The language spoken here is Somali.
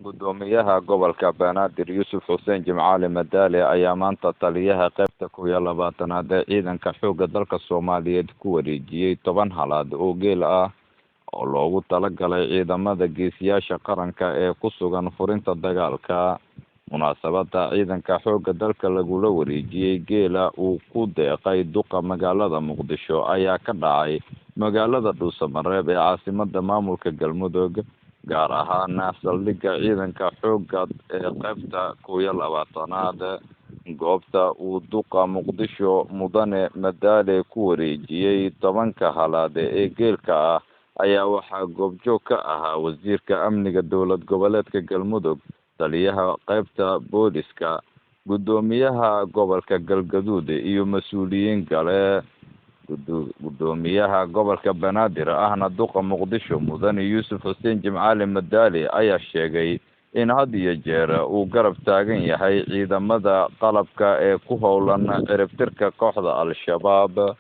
gudoomiyaha gobolka Banaadir Yuusuf Xuseen Jimcaale Madaale ayaa maanta taliyaha qaybta 12aad ee ciidanka xoogga dalka Soomaaliyeed ku wareejiyay 10 halaad oo geel ah oo loogu talagalay ciidamada geesiyaasha qaranka ee ku sugan furinta dagaalka. Munaasabada ciidanka xoogga dalka lagula wareejiyay geela uu ku deeqay duqa magaalada Muqdisho ayaa ka dhacay magaalada Dhuusamareeb ee caasimadda maamulka Galmudug, gaar ahaan saldhigga ciidanka xoogga ee qaybta 12aad. goobta uu duqa Muqdisho Mudane Madaale ku wareejiyay 10 halaad ee geelka ah ayaa waxaa goobjoog ka ahaa wasiirka amniga dowlad goboleedka Galmudug, taliyaha qaybta booliska, gudoomiyaha gobolka Galgaduud iyo mas'uuliyiin kale. gudoomiyaha gobolka Banaadir ahna duqa Muqdisho Mudane Yuusuf Xuseen Jimcaale Madaale ayaa sheegay in had iyo jeer uu garab taagan yahay ciidamada qalabka ee ku howlan ciribtirka kooxda Al-Shabaab.